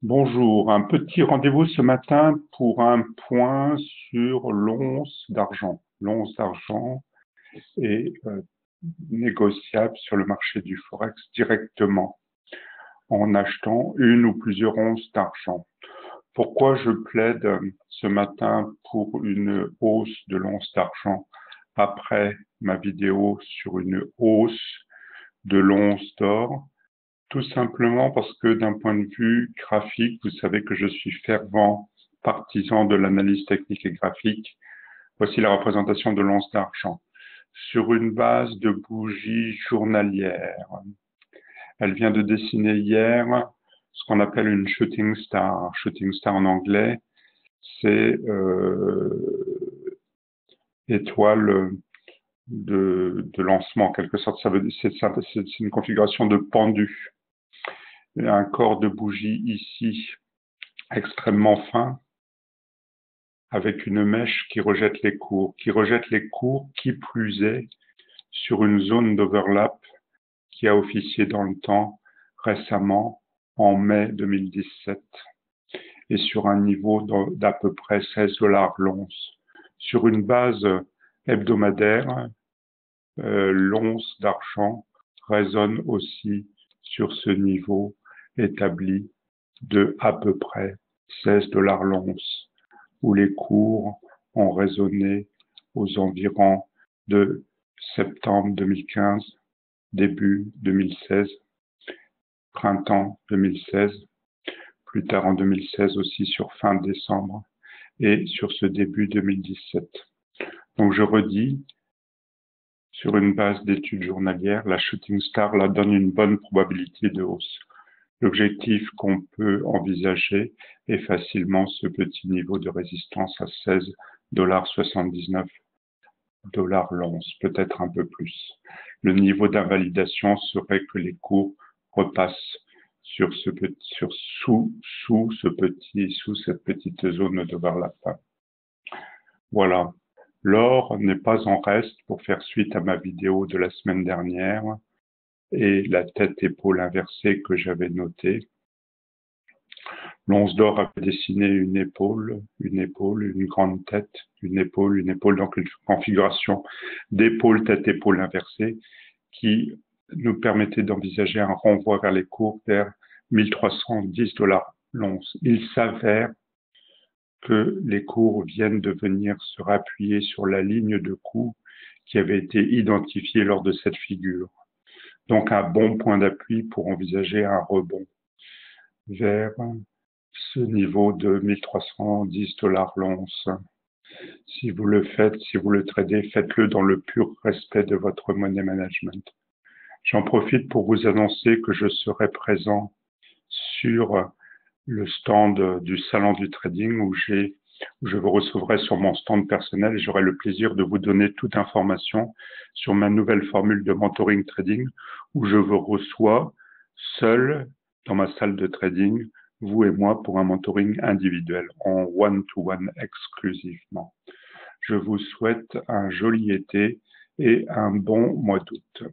Bonjour, un petit rendez-vous ce matin pour un point sur l'once d'argent. L'once d'argent est négociable sur le marché du Forex directement en achetant une ou plusieurs onces d'argent. Pourquoi je plaide ce matin pour une hausse de l'once d'argent après ma vidéo sur une hausse de l'once d'or? Tout simplement parce que d'un point de vue graphique, vous savez que je suis fervent partisan de l'analyse technique et graphique. Voici la représentation de l'once d'argent sur une base de bougie journalière. Elle vient de dessiner hier ce qu'on appelle une shooting star. Shooting star en anglais, c'est étoile de lancement en quelque sorte. C'est une configuration de pendu. Un corps de bougie ici extrêmement fin, avec une mèche qui rejette les cours, qui plus est sur une zone d'overlap qui a officié dans le temps récemment en mai 2017 et sur un niveau d'à peu près 16 dollars l'once. Sur une base hebdomadaire, l'once d'argent résonne aussi sur ce niveau établi de à peu près 16 dollars l'once, où les cours ont résonné aux environs de septembre 2015, début 2016, printemps 2016, plus tard en 2016 aussi sur fin décembre et sur ce début 2017. Donc je redis, sur une base d'études journalières, la shooting star la donne une bonne probabilité de hausse. L'objectif qu'on peut envisager est facilement ce petit niveau de résistance à 16,79 dollars l'once, peut-être un peu plus. Le niveau d'invalidation serait que les cours repassent sur sous cette petite zone d'overlap. Voilà. L'or n'est pas en reste pour faire suite à ma vidéo de la semaine dernière et la tête-épaule inversée que j'avais notée. L'once d'or avait dessiné une épaule, une grande tête, une épaule, donc une configuration d'épaule, tête-épaule inversée qui nous permettait d'envisager un renvoi vers les cours vers 1310 dollars l'once. Il s'avère que les cours viennent de venir se rappuyer sur la ligne de coup qui avait été identifiée lors de cette figure. Donc un bon point d'appui pour envisager un rebond vers ce niveau de 1310 dollars l'once. Si vous le faites, si vous le tradez, faites-le dans le pur respect de votre money management. J'en profite pour vous annoncer que je serai présent sur le stand du salon du trading où je vous recevrai sur mon stand personnel et j'aurai le plaisir de vous donner toute information sur ma nouvelle formule de mentoring trading où je vous reçois seul dans ma salle de trading, vous et moi, pour un mentoring individuel en one-to-one exclusivement. Je vous souhaite un joli été et un bon mois d'août.